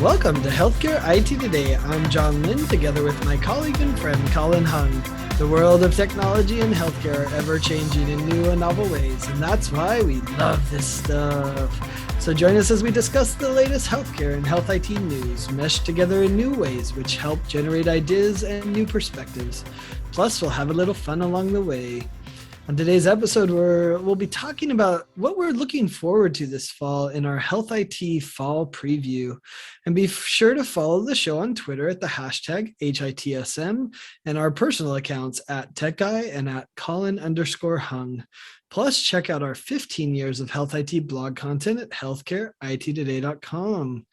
Welcome to Healthcare IT Today. I'm John Lynn, together with my colleague and friend Colin Hung. The world of technology and healthcare are ever-changing in new and novel ways, and that's why we love this stuff. So join us as we discuss the latest healthcare and health IT news, meshed together in new ways, which help generate ideas and new perspectives. Plus, we'll have a little fun along the way. On today's episode, we'll be talking about what we're looking forward to this fall in our Health IT Fall Preview. And be sure to follow the show on Twitter at the hashtag HITSM and our personal accounts at TechGuy and at Colin_Hung. Plus, check out our 15 years of Health IT blog content at healthcareittoday.com.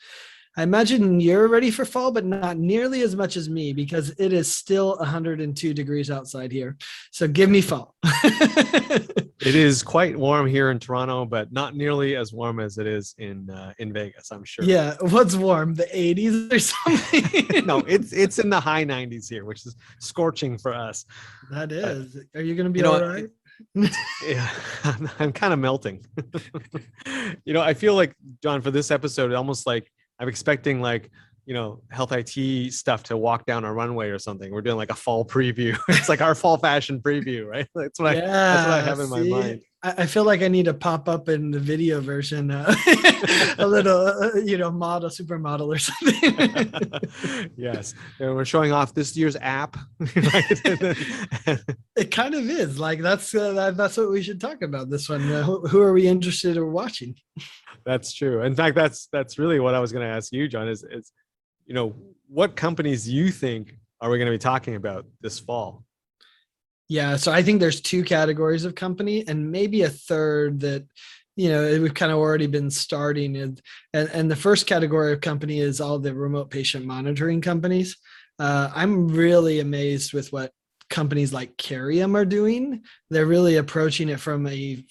I imagine you're ready for fall, but not nearly as much as me because it is still 102 degrees outside here. So give me fall. It is quite warm here in Toronto, but not nearly as warm as it is in Vegas, I'm sure. Yeah, what's warm? The 80s or something? No, it's in the high 90s here, which is scorching for us. That is. Are you going to be all right? Yeah, I'm kind of melting. I feel like, John, for this episode, almost like I'm expecting Health IT stuff to walk down a runway or something. We're doing like a fall preview. It's like our fall fashion preview, right? That's what I have in my mind. I feel like I need to pop up in the video version, a little, model, supermodel or something. Yes. And we're showing off this year's app. It kind of is like, that's what we should talk about this one. Who are we interested in watching? That's true. In fact, that's really what I was going to ask you, John, is what companies you think are we going to be talking about this fall? Yeah, so I think there's two categories of company and maybe a third that, we've kind of already been starting. And the first category of company is all the remote patient monitoring companies. I'm really amazed with what companies like Carium are doing. They're really approaching it from a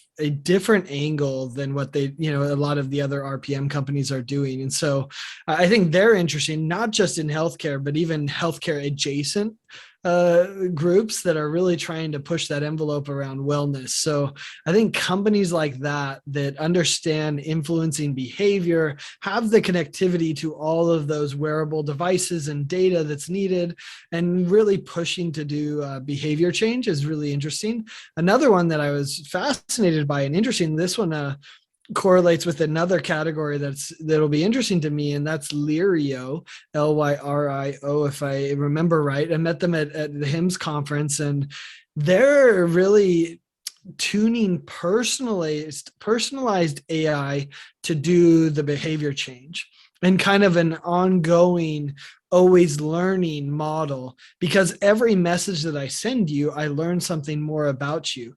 different angle than what they, a lot of the other RPM companies are doing. And so I think they're interesting, not just in healthcare, but even healthcare adjacent groups that are really trying to push that envelope around wellness. So I think companies like that understand influencing behavior, have the connectivity to all of those wearable devices and data that's needed, and really pushing to do behavior change is really interesting. Another one that I was fascinated by and interesting, this one correlates with another category that'll be interesting to me, and that's Lyrio, Lyrio, if I remember right. I met them at the HIMSS conference, and they're really tuning personalized AI to do the behavior change and kind of an ongoing, always learning model, because every message that I send you, I learn something more about you,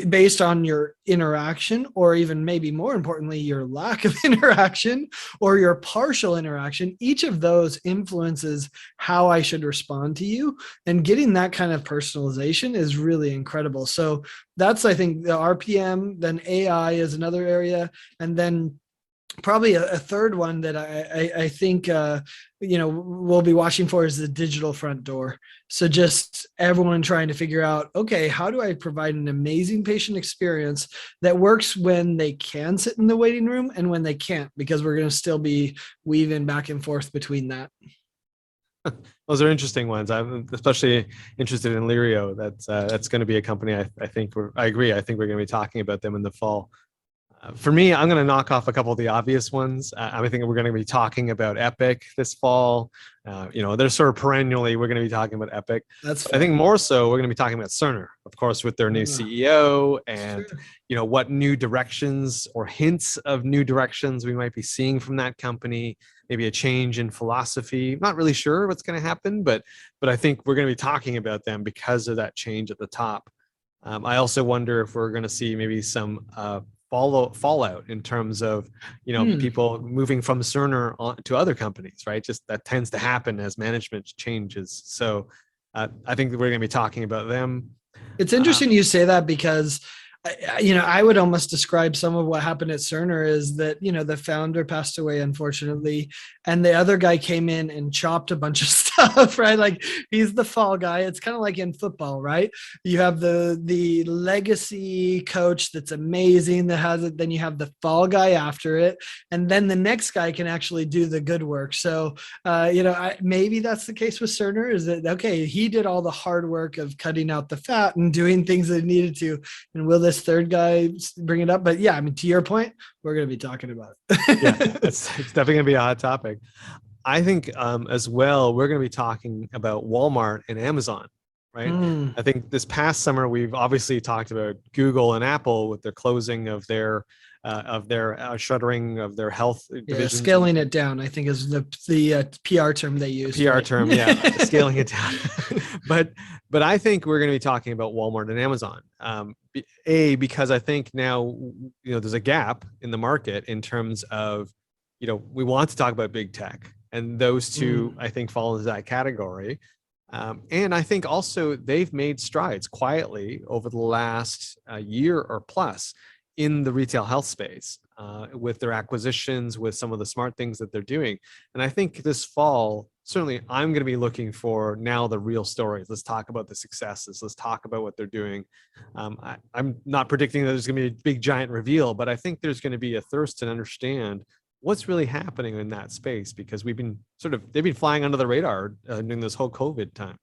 based on your interaction, or even maybe more importantly, your lack of interaction or your partial interaction. Each of those influences how I should respond to you, and getting that kind of personalization is really incredible. So that's, I think, the RPM, then AI is another area. And then probably a third one that I think, we'll be watching for is the digital front door. So just everyone trying to figure out, okay, how do I provide an amazing patient experience that works when they can sit in the waiting room and when they can't, because we're going to still be weaving back and forth between that. Those are interesting ones. I'm especially interested in Lyrio. That's going to be a company I agree. I think we're going to be talking about them in the fall. For me, I'm going to knock off a couple of the obvious ones. I think we're going to be talking about Epic this fall. They're sort of perennially, we're going to be talking about Epic. I think more so, we're going to be talking about Cerner, of course, with their new CEO and, what new directions or hints of new directions we might be seeing from that company. Maybe a change in philosophy. Not really sure what's going to happen, but I think we're going to be talking about them because of that change at the top. I also wonder if we're going to see maybe some fallout in terms of people moving from Cerner on to other companies, right? Just that tends to happen as management changes. So I think we're going to be talking about them. It's interesting you say that, because I would almost describe some of what happened at Cerner is that, the founder passed away, unfortunately, and the other guy came in and chopped a bunch of stuff stuff, right? Like he's the fall guy. It's kind of like in football, right? You have the legacy coach that's amazing that has it. Then you have the fall guy after it, and then the next guy can actually do the good work. So, maybe that's the case with Cerner. Is that okay? He did all the hard work of cutting out the fat and doing things that he needed to, and will this third guy bring it up? But yeah, I mean, to your point, we're going to be talking about Yeah, it. it's definitely going to be a hot topic. I think as well, we're going to be talking about Walmart and Amazon, right? Hmm. I think this past summer, we've obviously talked about Google and Apple with their closing of their shuttering of their health Yeah, divisions and scaling it down, I think, is the PR term they used, PR right? term, yeah, scaling it down. but I think we're going to be talking about Walmart and Amazon. Because I think now there's a gap in the market in terms of we want to talk about big tech, and those two I think fall into that category. And I think also they've made strides quietly over the last year or plus in the retail health space with their acquisitions, with some of the smart things that they're doing. And I think this fall, certainly I'm going to be looking for now the real stories. Let's talk about the successes. Let's talk about what they're doing. I'm not predicting that there's going to be a big giant reveal, but I think there's going to be a thirst to understand what's really happening in that space, because they've been flying under the radar during this whole COVID time.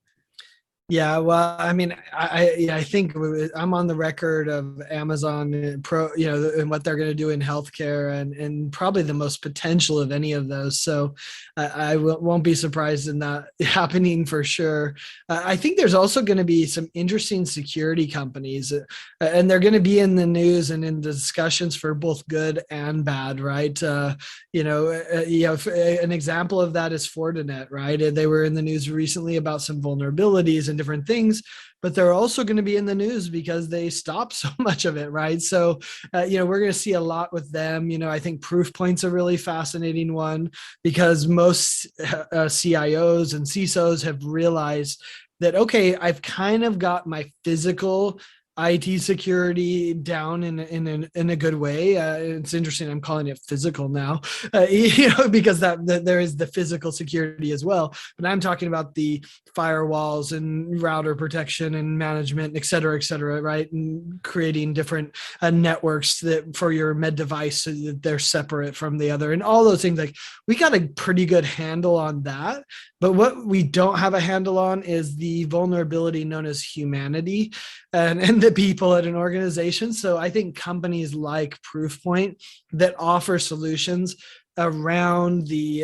Yeah, well, I mean, I think I'm on the record of Amazon and what they're going to do in healthcare, and probably the most potential of any of those. So I won't be surprised in that happening for sure. I think there's also going to be some interesting security companies, and they're going to be in the news and in discussions for both good and bad, right? An example of that is Fortinet, right? They were in the news recently about some vulnerabilities and different things, but they're also going to be in the news because they stopped so much of it, right? So, we're going to see a lot with them. I think Proofpoint's a really fascinating one because most CIOs and CISOs have realized that, okay, I've kind of got my physical IT security down in a good way. It's interesting. I'm calling it physical now, because that there is the physical security as well. But I'm talking about the firewalls and router protection and management, et cetera, right? And creating different networks that for your med device so that they're separate from the other, and all those things. Like we got a pretty good handle on that. But what we don't have a handle on is the vulnerability known as humanity and the people at an organization. So I think companies like Proofpoint that offer solutions around the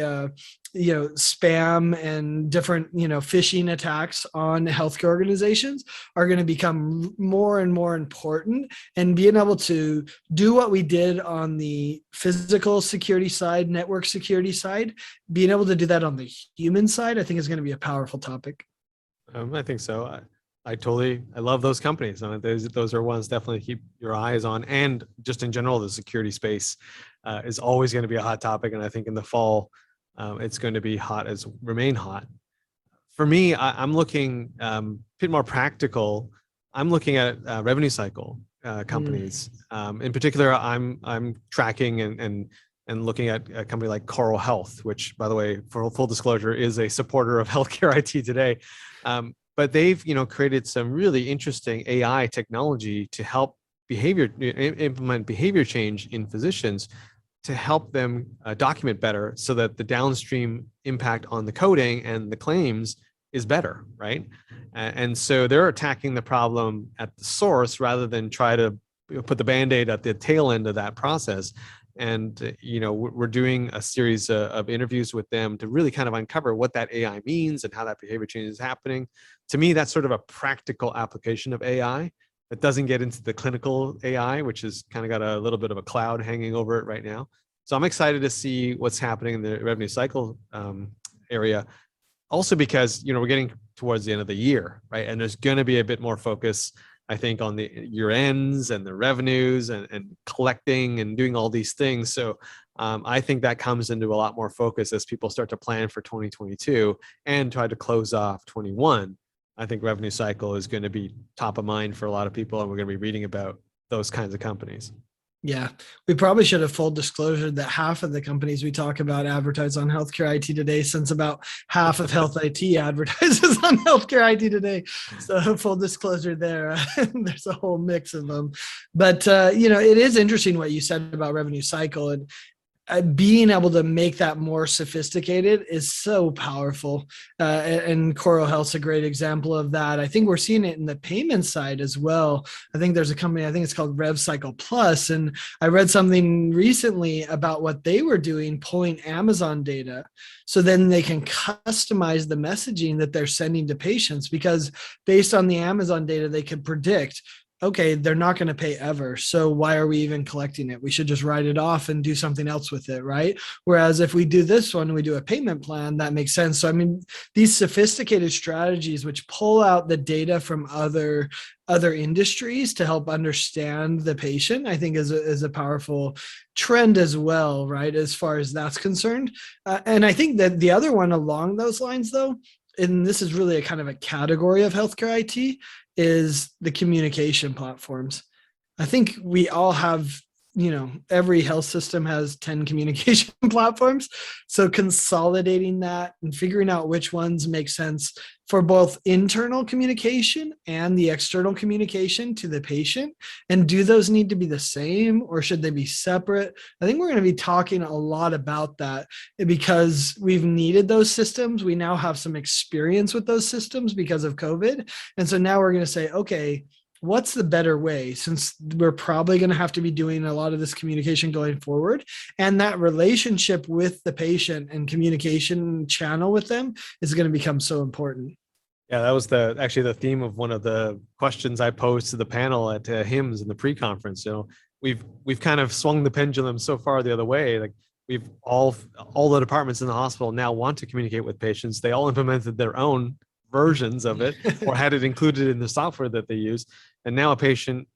spam and different phishing attacks on healthcare organizations are going to become more and more important, and being able to do what we did on the physical security side, network security side, being able to do that on the human side, I think is going to be a powerful topic. I think so. I love those companies. Those are ones definitely to keep your eyes on. And just in general, the security space is always going to be a hot topic. And I think in the fall, it's going to be remain hot. For me, I'm looking a bit more practical. I'm looking at revenue cycle companies. In particular, I'm tracking and looking at a company like Coral Health, which, by the way, for full disclosure, is a supporter of healthcare IT today. But they've created some really interesting AI technology to help implement behavior change in physicians to help them document better, so that the downstream impact on the coding and the claims is better, right? And so they're attacking the problem at the source rather than try to put the band-aid at the tail end of that process. And we're doing a series of interviews with them to really kind of uncover what that AI means and how that behavior change is happening. To me, that's sort of a practical application of AI that doesn't get into the clinical AI, which has kind of got a little bit of a cloud hanging over it right now. So I'm excited to see what's happening in the revenue cycle area. Also because we're getting towards the end of the year, right? And there's going to be a bit more focus, I think, on the year ends and the revenues and collecting and doing all these things. So I think that comes into a lot more focus as people start to plan for 2022 and try to close off 21. I think revenue cycle is going to be top of mind for a lot of people, and we're going to be reading about those kinds of companies. Yeah, we probably should have full disclosure that half of the companies we talk about advertise on healthcare IT today, since about half of health IT advertises on healthcare IT today. So full disclosure there, there's a whole mix of them. But it is interesting what you said about revenue cycle, and being able to make that more sophisticated is so powerful. And Coral Health's a great example of that. I think we're seeing it in the payment side as well. I think there's a company, I think it's called RevCycle Plus, and I read something recently about what they were doing, pulling Amazon data, so then they can customize the messaging that they're sending to patients, because based on the Amazon data, they can predict, okay, they're not going to pay ever. So why are we even collecting it? We should just write it off and do something else with it, right? Whereas if we do this one, we do a payment plan, that makes sense. So I mean, these sophisticated strategies which pull out the data from other industries to help understand the patient, I think is a powerful trend as well, right? As far as that's concerned. And I think that the other one along those lines, though, and this is really a kind of a category of healthcare IT, is the communication platforms. I think we all have, every health system has 10 communication platforms. So consolidating that and figuring out which ones make sense for both internal communication and the external communication to the patient. And do those need to be the same, or should they be separate? I think we're going to be talking a lot about that, because we've needed those systems. We now have some experience with those systems because of COVID. And so now we're going to say, okay, what's the better way, since we're probably going to have to be doing a lot of this communication going forward, and that relationship with the patient and communication channel with them is going to become so important. Yeah, that was actually the theme of one of the questions I posed to the panel at HIMSS in the pre-conference. We've kind of swung the pendulum so far the other way. Like, we've all the departments in the hospital now want to communicate with patients. They all implemented their own versions of it or had it included in the software that they use. And now a patient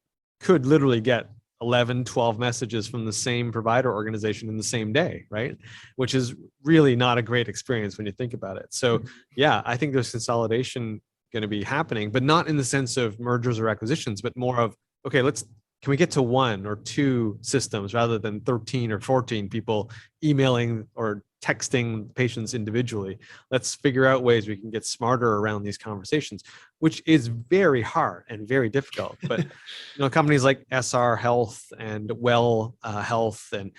could literally get 11, 12 messages from the same provider organization in the same day, right? Which is really not a great experience when you think about it. So yeah, I think there's consolidation going to be happening, but not in the sense of mergers or acquisitions, but more of, okay, can we get to one or two systems rather than 13 or 14 people emailing or texting patients individually? Let's figure out ways we can get smarter around these conversations, which is very hard and very difficult. But companies like SR Health and Well Health and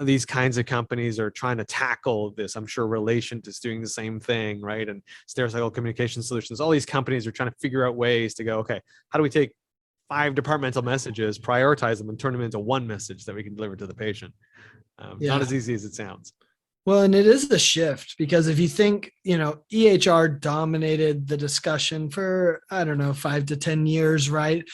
these kinds of companies are trying to tackle this. I'm sure Relation is doing the same thing, right? And Stericycle Communication Solutions, all these companies are trying to figure out ways to go, okay, how do we take 5 departmental messages, prioritize them, and turn them into one message that we can deliver to the patient? Not as easy as it sounds. Well, and it is a shift, because if you think, EHR dominated the discussion for, I don't know, 5 to 10 years, right?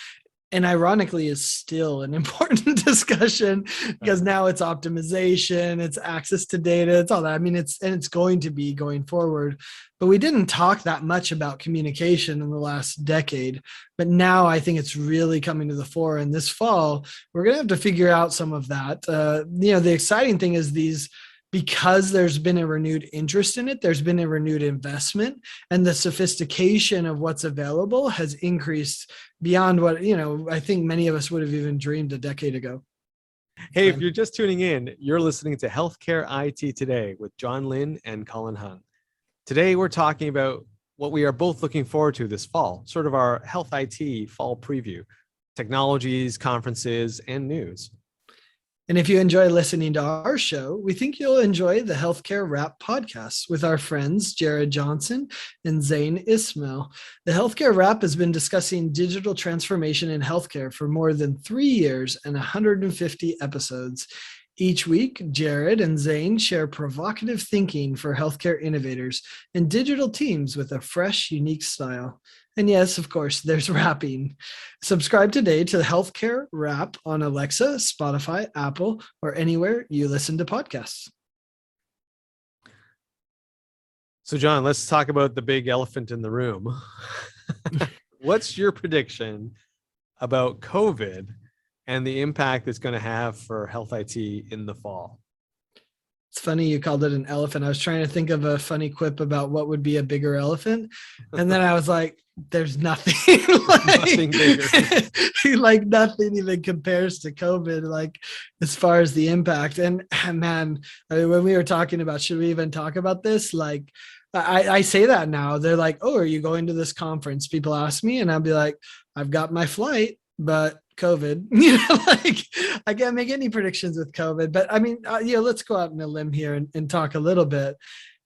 And ironically is still an important discussion, because now it's optimization, it's access to data, it's all that. I mean, it's going to be going forward, but we didn't talk that much about communication in the last decade. But now I think it's really coming to the fore. And this fall, we're going to have to figure out some of that. The exciting thing is because there's been a renewed interest in it, there's been a renewed investment, and the sophistication of what's available has increased beyond what, I think many of us would have even dreamed a decade ago. Hey, if you're just tuning in, you're listening to Healthcare IT Today with John Lynn and Colin Hung. Today, we're talking about what we are both looking forward to this fall, sort of our Health IT fall preview, technologies, conferences, and news. And if you enjoy listening to our show, we think you'll enjoy the Healthcare Wrap podcast with our friends Jared Johnson and Zain Ismail. The Healthcare Wrap has been discussing digital transformation in healthcare for more than 3 years and 150 episodes. Each week, Jared and Zain share provocative thinking for healthcare innovators and digital teams with a fresh, unique style. And yes, of course, there's rapping. Subscribe today to the Healthcare Wrap on Alexa, Spotify, Apple, or anywhere you listen to podcasts. So, John, let's talk about the big elephant in the room. What's your prediction about COVID and the impact it's going to have for health IT in the fall? It's funny you called it an elephant. I was trying to think of a funny quip about what would be a bigger elephant. And then I was like, there's nothing Nothing bigger. like nothing even compares to COVID, like as far as the impact. And man, I mean, when we were talking about, should we even talk about this? Like, I say that now. They're like, oh, are you going to this conference? People ask me, and I'll be like, I've got my flight, but COVID, like I can't make any predictions with COVID. But I mean, let's go out on a limb here and talk a little bit.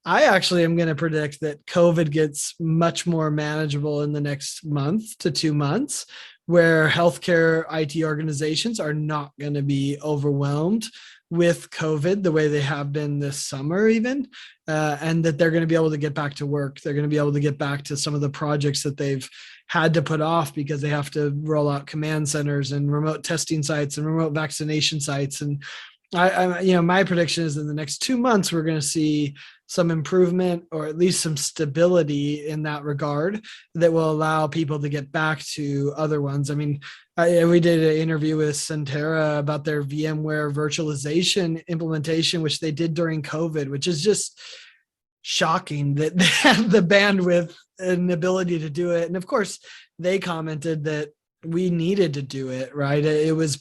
I actually am going to predict that COVID gets much more manageable in the next month to 2 months, where healthcare IT organizations are not going to be overwhelmed with COVID the way they have been this summer, even, and that they're going to be able to get back to work. They're going to be able to get back to some of the projects that they've had to put off because they have to roll out command centers and remote testing sites and remote vaccination sites. And my prediction is in the next 2 months, we're going to see some improvement or at least some stability in that regard that will allow people to get back to other ones. I mean, we did an interview with Centera about their VMware virtualization implementation, which they did during COVID, which is just shocking that they have the bandwidth and ability to do it. And of course, they commented that we needed to do it, right? It was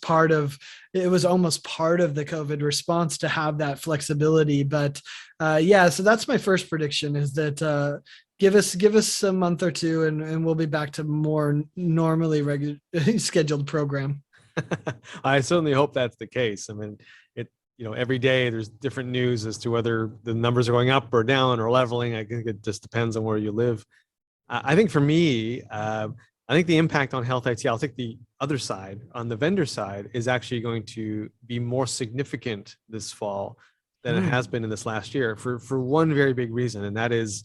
almost part of the COVID response to have that flexibility. But so that's my first prediction, is that give us a month or two and we'll be back to more normally scheduled program. I certainly hope that's the case. I mean, every day there's different news as to whether the numbers are going up or down or leveling. I think it just depends on where you live. I think for me, I think the impact on health IT, I'll take the other side, on the vendor side, is actually going to be more significant this fall than it has been in this last year for one very big reason. And that is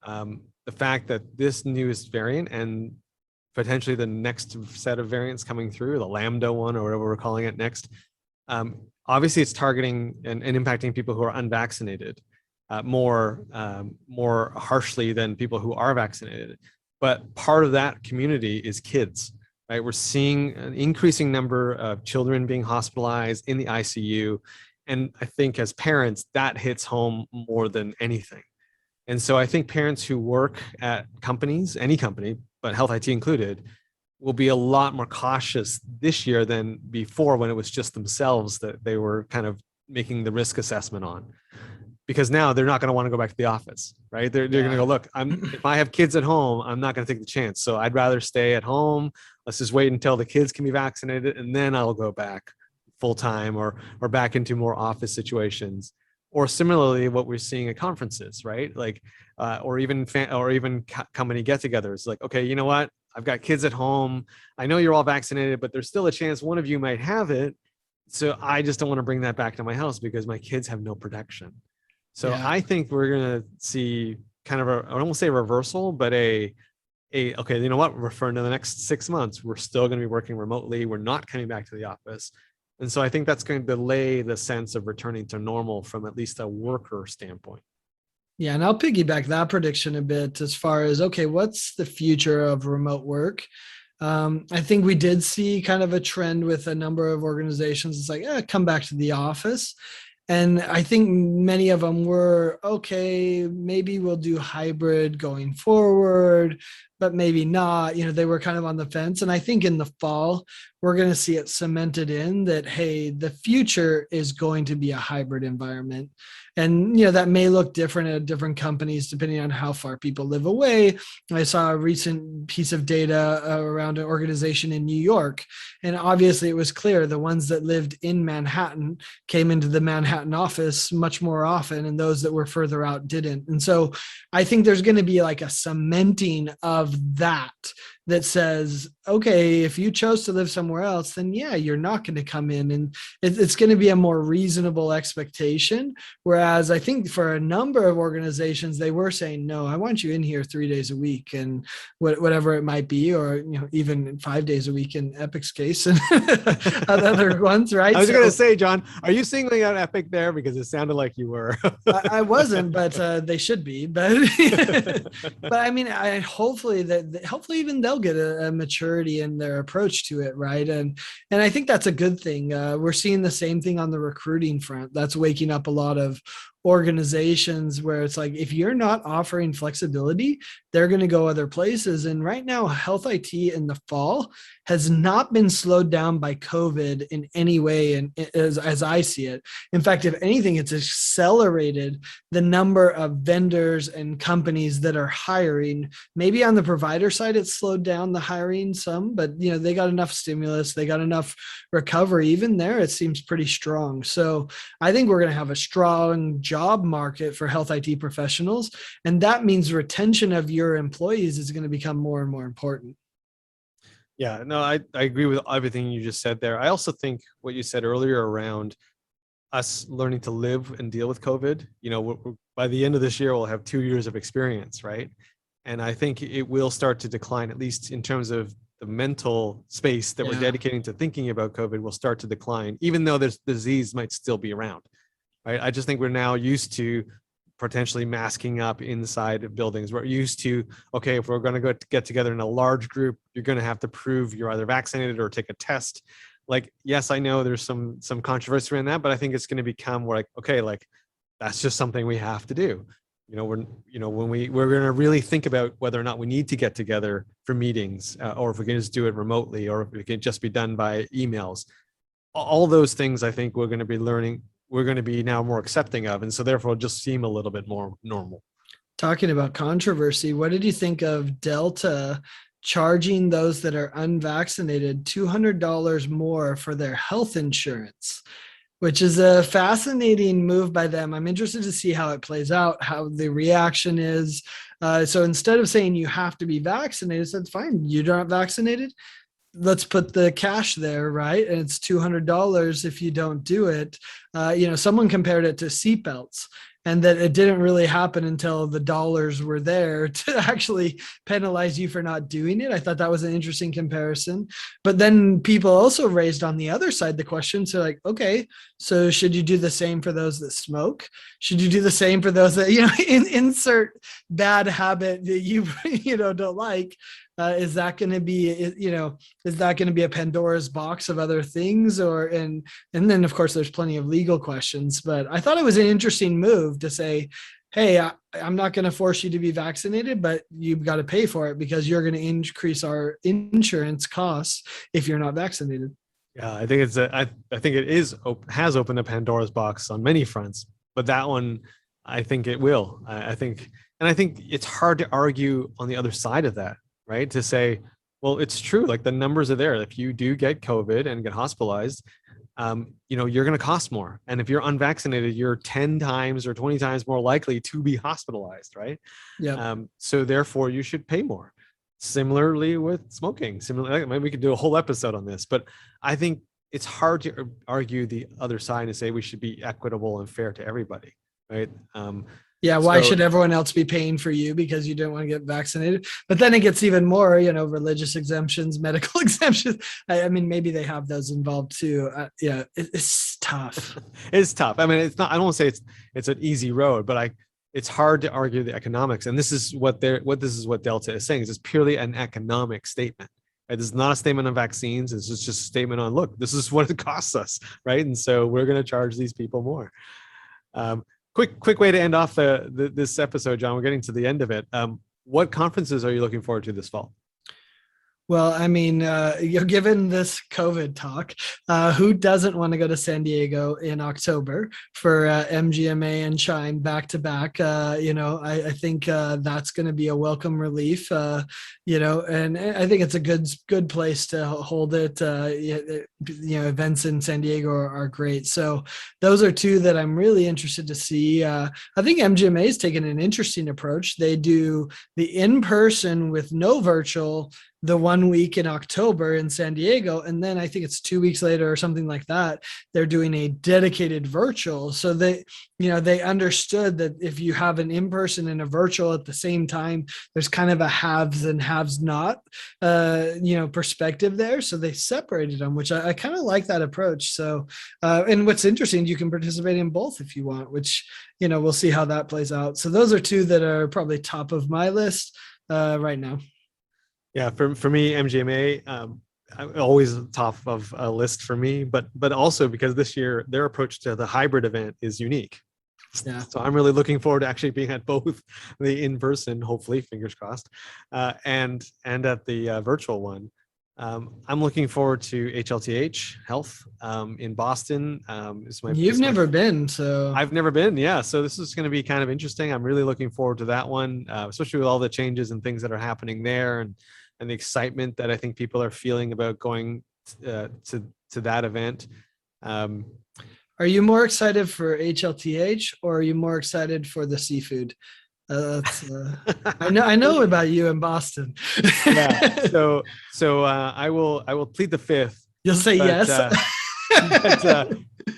the fact that this newest variant and potentially the next set of variants coming through, the Lambda one or whatever we're calling it next, obviously it's targeting and impacting people who are unvaccinated more harshly than people who are vaccinated. But part of that community is kids, right? We're seeing an increasing number of children being hospitalized in the ICU. And I think as parents, that hits home more than anything. And so I think parents who work at companies, any company, but health IT included, will be a lot more cautious this year than before, when it was just themselves that they were kind of making the risk assessment on. Because now they're not going to want to go back to the office, right? They're going to go, look, if I have kids at home, I'm not going to take the chance. So I'd rather stay at home. Let's just wait until the kids can be vaccinated, and then I'll go back full time or back into more office situations. Or similarly, what we're seeing at conferences, right? Like, or even company get-togethers. Like, okay, you know what? I've got kids at home. I know you're all vaccinated, but there's still a chance one of you might have it. So I just don't want to bring that back to my house because my kids have no protection. So I think we're going to see kind of I don't want to say reversal, but okay, you know what? We're referring to the next 6 months. We're still going to be working remotely. We're not coming back to the office. And so I think that's going to delay the sense of returning to normal from at least a worker standpoint. Yeah, and I'll piggyback that prediction a bit as far as, okay, what's the future of remote work? I think we did see kind of a trend with a number of organizations. It's like, come back to the office. And I think many of them were, okay, maybe we'll do hybrid going forward, but maybe not. They were kind of on the fence. And I think in the fall, we're going to see it cemented in that, hey, the future is going to be a hybrid environment. And, that may look different at different companies depending on how far people live away. I saw a recent piece of data around an organization in New York. And obviously it was clear the ones that lived in Manhattan came into the Manhattan office much more often, and those that were further out didn't. And so I think there's going to be like a cementing of that says, okay, if you chose to live somewhere else, then you're not going to come in, and it's going to be a more reasonable expectation. Whereas I think for a number of organizations, they were saying, no, I want you in here 3 days a week and whatever it might be, or even 5 days a week in Epic's case and other ones, right? I was going to say, John, are you singling out Epic there? Because it sounded like you were. I wasn't, but they should be. But but I mean, hopefully even they'll they'll get a maturity in their approach to it, right? And I think that's a good thing. We're seeing the same thing on the recruiting front. That's waking up a lot of organizations where it's like, if you're not offering flexibility, they're going to go other places. And right now, health IT in the fall has not been slowed down by COVID in any way, and as I see it. In fact, if anything, it's accelerated the number of vendors and companies that are hiring. Maybe on the provider side, it's slowed down the hiring some, but they got enough stimulus, they got enough recovery. Even there, it seems pretty strong. So I think we're going to have a strong job market for health IT professionals, and that means retention of your employees is going to become more and more important. Yeah, no, I agree with everything you just said there. I also think what you said earlier around us learning to live and deal with COVID, by the end of this year, we'll have 2 years of experience, right? And I think it will start to decline, at least in terms of the mental space that we're dedicating to thinking about COVID will start to decline, even though this disease might still be around, right? I just think we're now used to potentially masking up inside of buildings. We're used to, okay, if we're going to go get together in a large group, you're going to have to prove you're either vaccinated or take a test. Like, yes, I know there's some controversy around that, but I think it's going to become like, okay, like that's just something we have to do. When we're going to really think about whether or not we need to get together for meetings, or if we can just do it remotely, or if it can just be done by emails. All those things, I think we're going to be learning. We're going to be now more accepting of, and so therefore it'll just seem a little bit more normal. Talking about controversy, what did you think of Delta charging those that are unvaccinated $200 more for their health insurance, which is a fascinating move by them? I'm interested to see how it plays out, how the reaction is. So instead of saying you have to be vaccinated, said, fine, you're not vaccinated, let's put the cash there, right? And it's $200 if you don't do it. Someone compared it to seatbelts, and that it didn't really happen until the dollars were there to actually penalize you for not doing it. I thought that was an interesting comparison. But then people also raised on the other side the question, so like, okay, so should you do the same for those that smoke? Should you do the same for those that, insert bad habit that you, don't like? Is that going to be, is that going to be a Pandora's box of other things? And then of course there's plenty of legal questions, but I thought it was an interesting move to say, hey, I'm not going to force you to be vaccinated, but you've got to pay for it because you're going to increase our insurance costs if you're not vaccinated. Yeah, I think I think it has opened a Pandora's box on many fronts, but that one, I think it will. I think it's hard to argue on the other side of that, right? To say, well, it's true. Like the numbers are there. If you do get COVID and get hospitalized, you're going to cost more. And if you're unvaccinated, you're 10 times or 20 times more likely to be hospitalized, right? Yeah. So therefore you should pay more. Similarly with smoking, maybe we could do a whole episode on this, but I think it's hard to argue the other side and say we should be equitable and fair to everybody, right? Yeah, why should everyone else be paying for you because you didn't want to get vaccinated? But then it gets even more, religious exemptions, medical exemptions. I mean, maybe they have those involved too. It's tough. It's tough. I mean, it's not. I don't want to say it's an easy road, but it's hard to argue the economics. And this is what Delta is saying. Is it's purely an economic statement. Right? This is not a statement on vaccines. It's just a statement on, look, this is what it costs us, right? And so we're going to charge these people more. Quick way to end off this episode, John. We're getting to the end of it. What conferences are you looking forward to this fall? Well, I mean, given this COVID talk, who doesn't want to go to San Diego in October for MGMA and Shine back to back? I think that's going to be a welcome relief, and I think it's a good place to hold it. Events in San Diego are great. So those are two that I'm really interested to see. I think MGMA has taken an interesting approach. They do the in-person with no virtual the 1 week in October in San Diego. And then I think it's 2 weeks later or something like that, they're doing a dedicated virtual. So they understood that if you have an in-person and a virtual at the same time, there's kind of a haves and haves not, perspective there. So they separated them, which I kind of like that approach. So, and what's interesting, you can participate in both if you want, which, we'll see how that plays out. So those are two that are probably top of my list right now. Yeah, for me, MGMA always top of a list for me, but also because this year their approach to the hybrid event is unique. Yeah. So I'm really looking forward to actually being at both the in-person, hopefully, fingers crossed, and at the virtual one. I'm looking forward to HLTH Health in Boston. You've never been, so I've never been. Yeah. So this is going to be kind of interesting. I'm really looking forward to that one, especially with all the changes and things that are happening there, and the excitement that I think people are feeling about going to that event. are you more excited for HLTH or are you more excited for the seafood? I know about you in Boston. Yeah. So I will plead the fifth, You'll say but yes.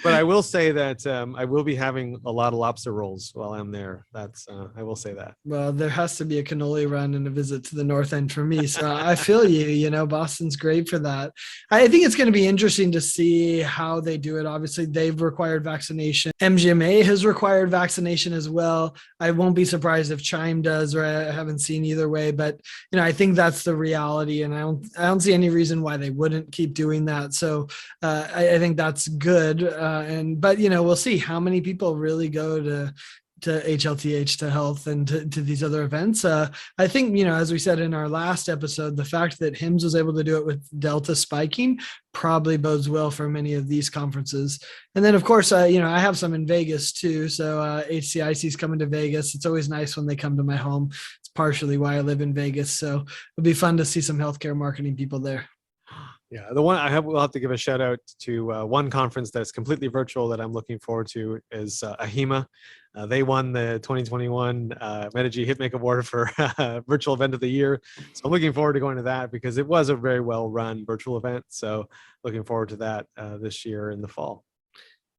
but I will say that I will be having a lot of lobster rolls while I'm there. That's I will say that. Well, there has to be a cannoli run and a visit to the North End for me. So I feel you, Boston's great for that. I think it's going to be interesting to see how they do it. Obviously, they've required vaccination. MGMA has required vaccination as well. I won't be surprised if Chime does, or I haven't seen either way, but I think that's the reality. And I don't see any reason why they wouldn't keep doing that. So I think that's good. But we'll see how many people really go to HLTH, to health, and to these other events. I think, as we said in our last episode, the fact that HIMSS was able to do it with Delta spiking probably bodes well for many of these conferences. And then, of course, I have some in Vegas too. So HCIC is coming to Vegas. It's always nice when they come to my home. It's partially why I live in Vegas. So it'll be fun to see some healthcare marketing people there. Yeah, we'll have to give a shout out to one conference that's completely virtual that I'm looking forward to is AHIMA. They won the 2021 Medici Hitmake Award for virtual event of the year. So I'm looking forward to going to that because it was a very well run virtual event. So looking forward to that this year in the fall.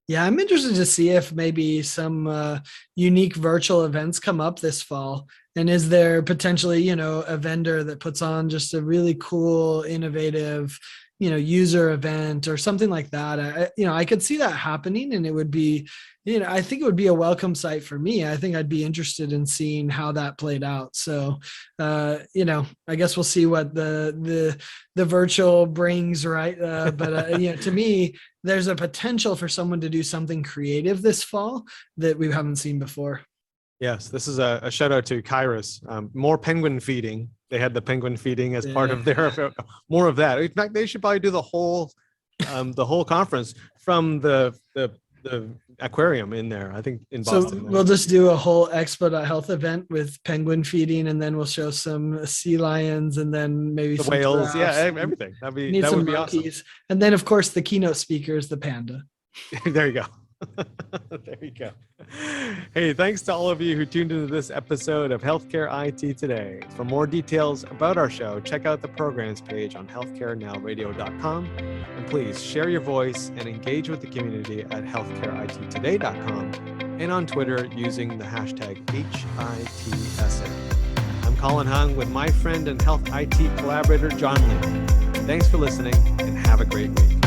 Yeah, I'm interested to see if maybe some unique virtual events come up this fall. And is there potentially, a vendor that puts on just a really cool, innovative, user event or something like that? I could see that happening, and it would be, I think it would be a welcome sight for me. I think I'd be interested in seeing how that played out. So, I guess we'll see what the virtual brings, right? But to me, there's a potential for someone to do something creative this fall that we haven't seen before. Yes, this is a shout out to Kairos. More penguin feeding. They had the penguin feeding as part of their more of that. In fact, they should probably do the whole conference from the aquarium in there. I think in Boston. So we'll just do a whole Expo.health event with penguin feeding, and then we'll show some sea lions, and then maybe the some whales. giraffes, Everything. That would be awesome. And then, of course, the keynote speaker is the panda. There you go. There you go. Hey, thanks to all of you who tuned into this episode of Healthcare IT Today. For more details about our show, check out the programs page on healthcarenowradio.com. And please share your voice and engage with the community at healthcareittoday.com and on Twitter using the hashtag HITSA. I'm Colin Hung with my friend and health IT collaborator, John Lee. Thanks for listening and have a great week.